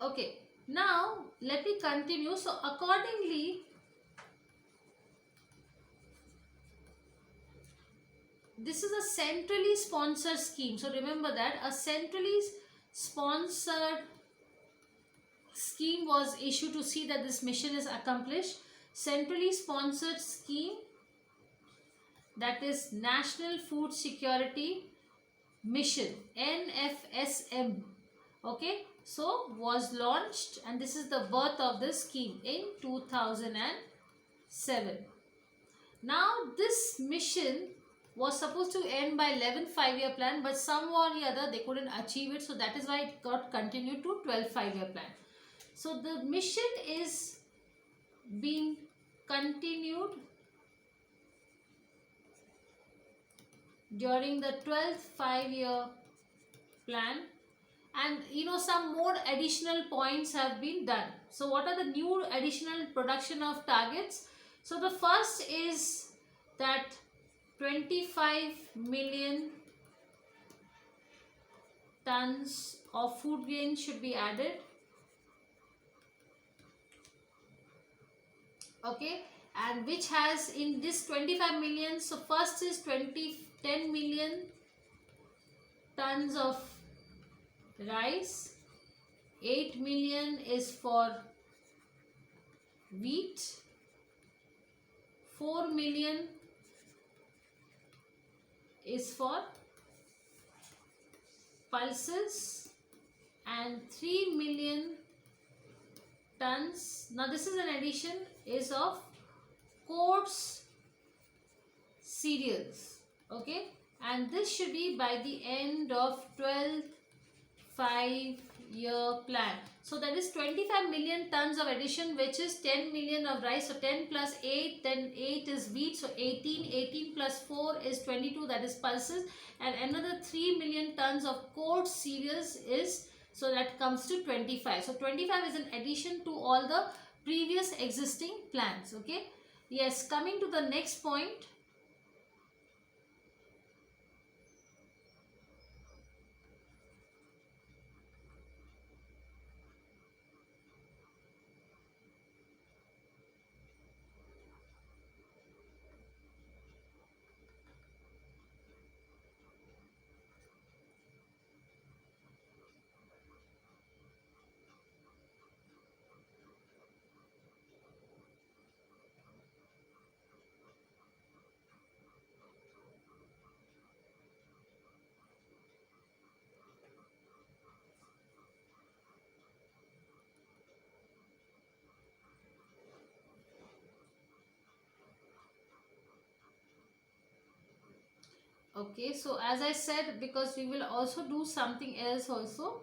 Okay, now let me continue. So accordingly, this is a centrally sponsored scheme. So remember that a centrally sponsored scheme was issued to see that this mission is accomplished. Centrally sponsored scheme, that is National Food Security Mission, NFSM. Okay, so was launched, and this is the birth of this scheme in 2007. Now this mission was supposed to end by 11 5-year plan, but somehow or the other they couldn't achieve it, so that is why it got continued to 12 5-year plan. So the mission is being continued during the 12th 5-year plan, and some more additional points have been done. So what are the new additional production of targets? So the first is that 25 million tons of food grain should be added. Okay, and which has in this 25 million, so first is 10 million tons of rice, 8 million is for wheat, 4 million is for pulses, and 3 million tons, now this is an addition, is of coarse cereals. Okay, and this should be by the end of 12th 5-year plan. So that is 25 million tons of addition, which is 10 million of rice. So 10 plus 8, then 8 is wheat. So 18, 18 plus 4 is 22, that is pulses. And another 3 million tons of coarse cereals is, so that comes to 25. So 25 is an addition to all the previous existing plans. Okay. Yes, coming to the next point. Okay, so as I said, because we will also do something else also.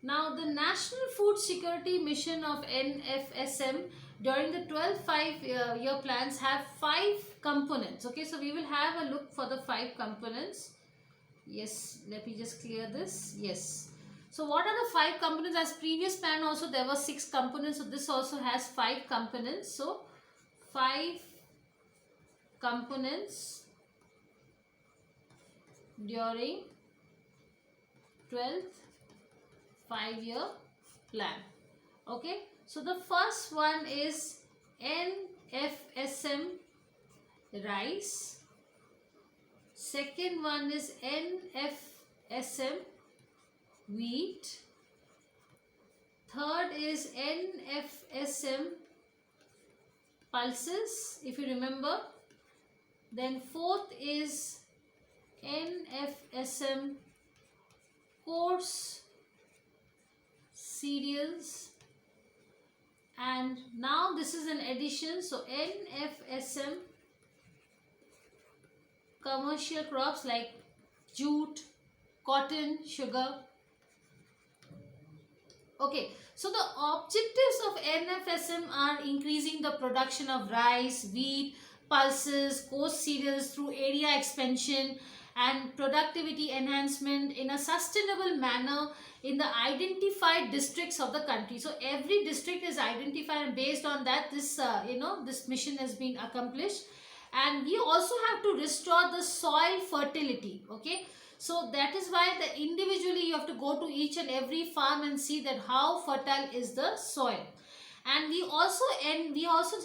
Now the National Food Security Mission of NFSM during the 12 5-year plans have 5 components. Okay, so we will have a look for the 5 components. Yes, let me just clear this. Yes. So what are the 5 components? As previous plan also there were 6 components. So this also has 5 components. So 5 components during 12th 5-year plan. Okay, so the first one is NFSM rice, second one is NFSM wheat, third is NFSM pulses, if you remember, then fourth is NFSM coarse cereals, and now this is an addition, so NFSM commercial crops like jute, cotton, sugar. Okay, so the objectives of NFSM are increasing the production of rice, wheat, pulses, coarse cereals through area expansion and productivity enhancement in a sustainable manner in the identified districts of the country. So every district is identified, and based on that this this mission has been accomplished. And we also have to restore the soil fertility. Okay, So that is why the individually you have to go to each and every farm and see that how fertile is the soil. And we also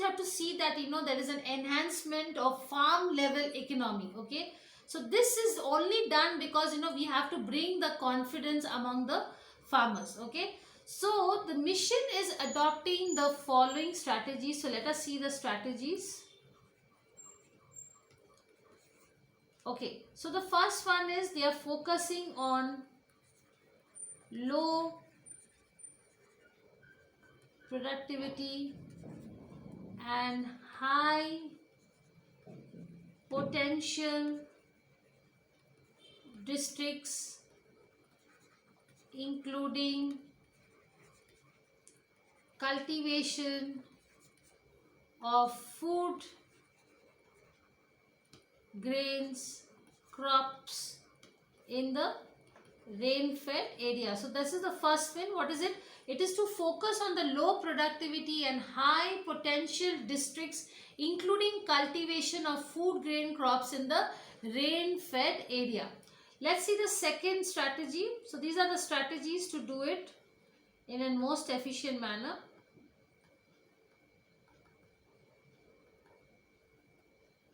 have to see that there is an enhancement of farm level economy. Okay, so this is only done because we have to bring the confidence among the farmers. Okay, so the mission is adopting the following strategies. So let us see the strategies. Okay, so the first one is they are focusing on low productivity and high potential districts, including cultivation of food, grains, crops in the rain fed area. So this is the first win. What is it? It is to focus on the low productivity and high potential districts, including cultivation of food grain crops in the rain fed area. Let's see the second strategy. So these are the strategies to do it in a most efficient manner.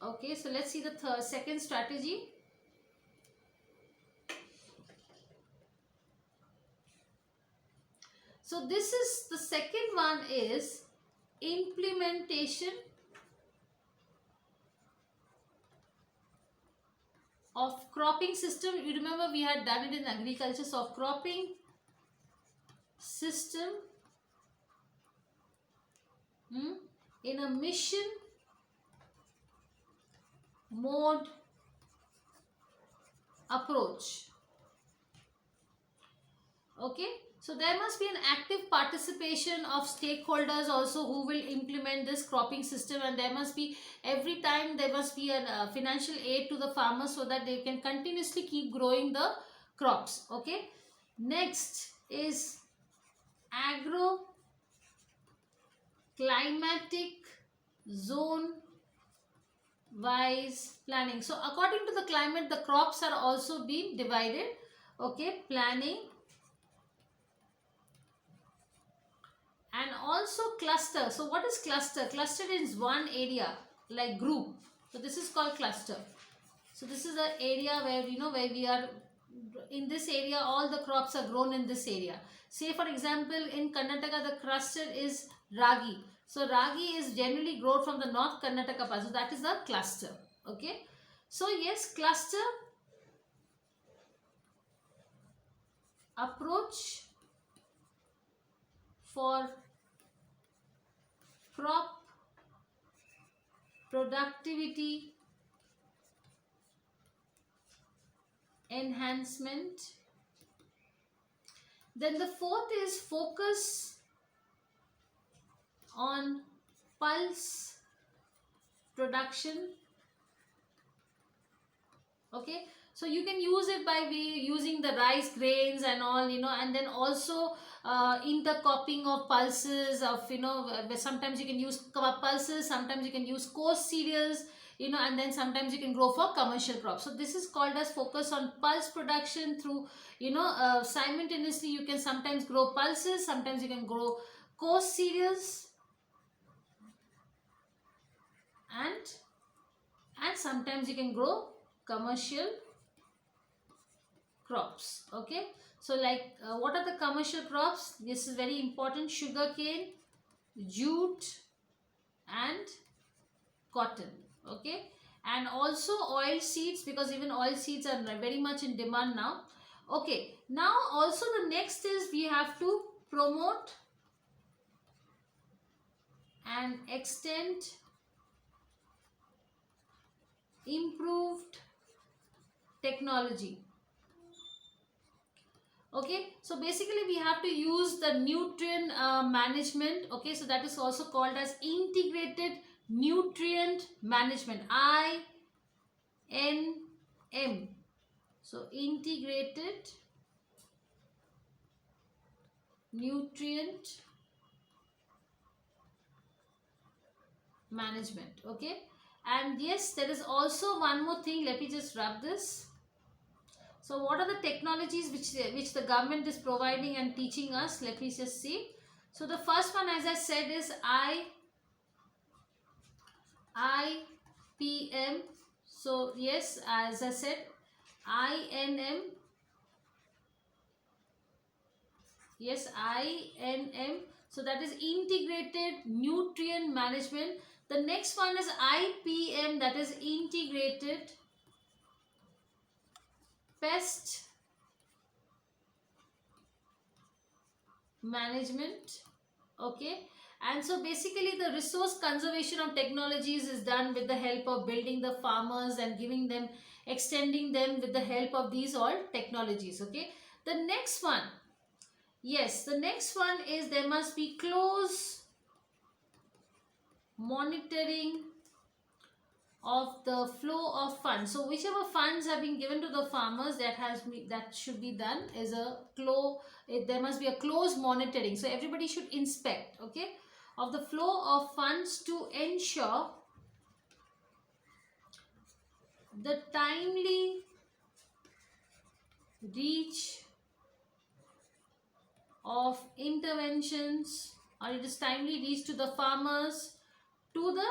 Okay, so let's see the second strategy. So this is the second one is implementation of cropping system. You remember we had done it in agriculture. So of cropping system in a mission mode approach. Okay, so there must be an active participation of stakeholders also who will implement this cropping system, and there must be every time there must be a financial aid to the farmers so that they can continuously keep growing the crops. Okay, next is agro climatic zone wise planning. So according to the climate, the crops are also being divided. Okay, planning. And also cluster. So what is cluster? Cluster is one area, like group. So this is called cluster. So this is the area where where we are in this area, all the crops are grown in this area. Say for example in Karnataka the cluster is ragi. So ragi is generally grown from the North Karnataka part. So that is the cluster. Okay. So yes, cluster approach for crop productivity enhancement. Then the fourth is focus on pulse production. Okay, so you can use it by using the rice grains and all, and then also intercropping of pulses of, sometimes you can use pulses, sometimes you can use coarse cereals, and then sometimes you can grow for commercial crops. So this is called as focus on pulse production through, simultaneously you can sometimes grow pulses, sometimes you can grow coarse cereals, and sometimes you can grow commercial crops. Okay, so like what are the commercial crops? This is very important: sugarcane, jute and cotton. Okay, and also oil seeds, because even oil seeds are very much in demand now. Okay, now also the next is we have to promote and extend improved technology. Okay, so basically we have to use the nutrient management. Okay, so that is also called as integrated nutrient management, INM. So integrated nutrient management. Okay, and yes, there is also one more thing. Let me just rub this. So what are the technologies which the government is providing and teaching us? Let me just see. So the first one, as I said, is IPM. So yes, as I said, INM. Yes, INM. So that is integrated nutrient management. The next one is IPM, that is integrated pest management. Okay. And so basically the resource conservation of technologies is done with the help of building the farmers and giving them, extending them with the help of these all technologies. Okay. The next one, yes, the next one is there must be close monitoring of the flow of funds. So whichever funds have been given to the farmers, that should be done as a there must be a close monitoring. So everybody should inspect, okay, of the flow of funds to ensure the timely reach of interventions, or it is timely reach to the farmers, to the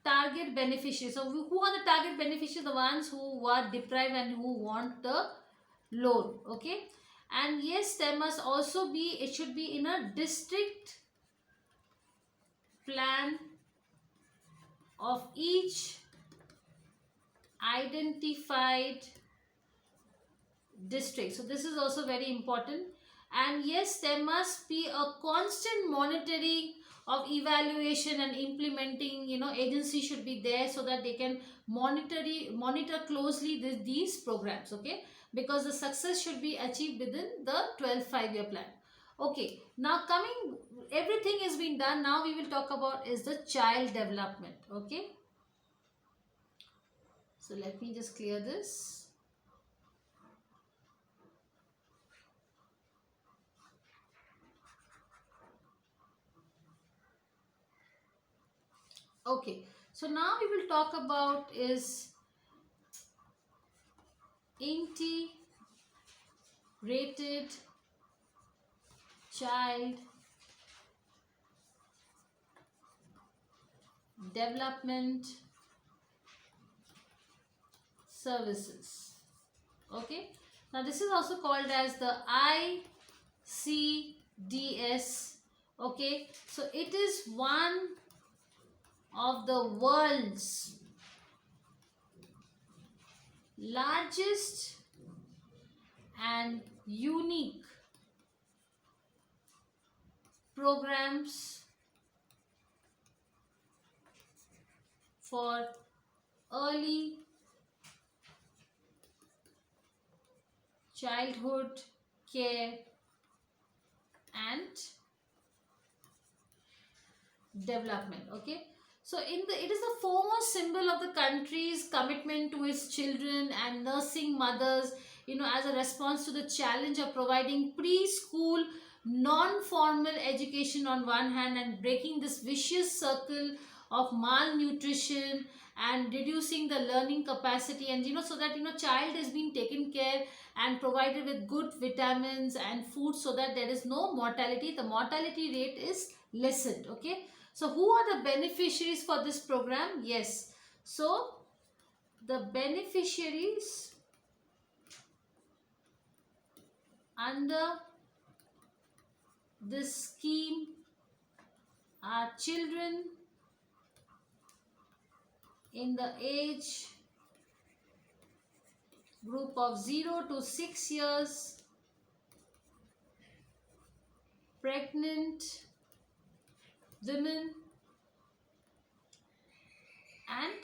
target beneficiaries. So who are the target beneficiaries? The ones who are deprived and who want the loan. Okay. And yes, there must also be, it should be in a district plan of each identified district. So this is also very important. And yes, there must be a constant monitoring of evaluation and implementing, agency should be there so that they can monitor closely these programs. Okay, because the success should be achieved within the 12th 5-year plan. Okay, now coming, everything has been done. Now we will talk about is the child development. Okay, so let me just clear this. Okay, so now we will talk about is integrated child development services. Okay, now this is also called as the ICDS. Okay, so it is one of the world's largest and unique programs for early childhood care and development. Okay, so it is the foremost symbol of the country's commitment to its children and nursing mothers, as a response to the challenge of providing preschool non-formal education on one hand, and breaking this vicious circle of malnutrition and reducing the learning capacity, and so that child is being taken care and provided with good vitamins and food, so that there is no mortality, the mortality rate is lessened. Okay, so who are the beneficiaries for this program? Yes, so the beneficiaries under this scheme are children in the age group of 0 to 6 years, pregnant women, and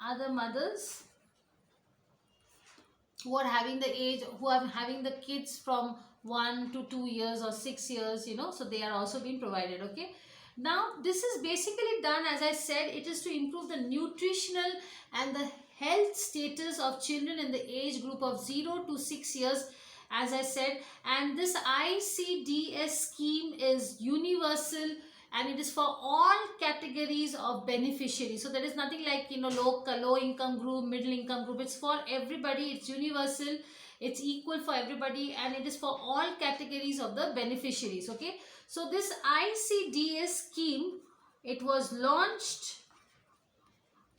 other mothers who are having the kids from 1 to 2 years or 6 years, so they are also being provided. Okay, now this is basically done, as I said, it is to improve the nutritional and the health status of children in the age group of 0 to 6 years, as I said. And this ICDS scheme is universal and it is for all categories of beneficiaries. So there is nothing like, low income group, middle income group. It's for everybody. It's universal. It's equal for everybody, and it is for all categories of the beneficiaries. Okay. So this ICDS scheme, it was launched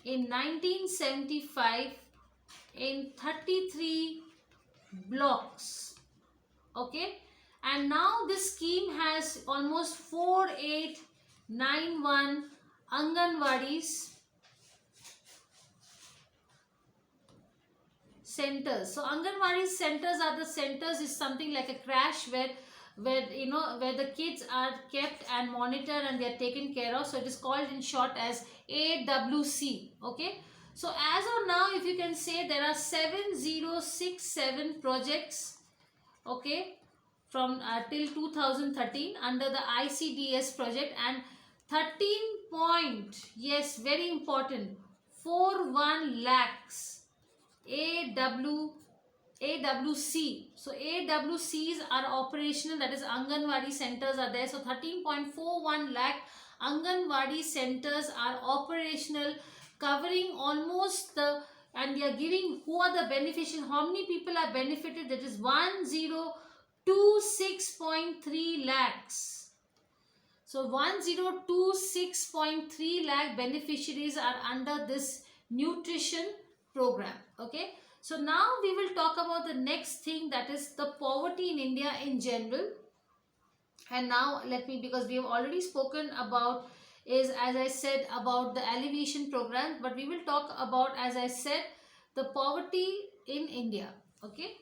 in 1975 in 33 blocks. Okay. And now this scheme has almost 4891 Anganwadis centers. So Anganwadi centers are the centers is something like a crash where where the kids are kept and monitored and they are taken care of. So it is called in short as AWC. Okay. So as of now, if you can say, there are 7067 projects, okay, from till 2013 under the ICDS project, and 13 point, yes, very important, 41 lakhs AWC. So AWCs are operational, that is Anganwadi centers are there. So 13.41 lakh Anganwadi centers are operational, covering almost the, and they are giving, who are the beneficial, how many people are benefited, that is 1026.3 lakhs. So 1026.3 lakh beneficiaries are under this nutrition program. Okay. So now we will talk about the next thing, that is the poverty in India in general. And now let me, because we have already spoken about, is, as I said, about the alleviation program, but we will talk about, as I said, the poverty in India. Okay.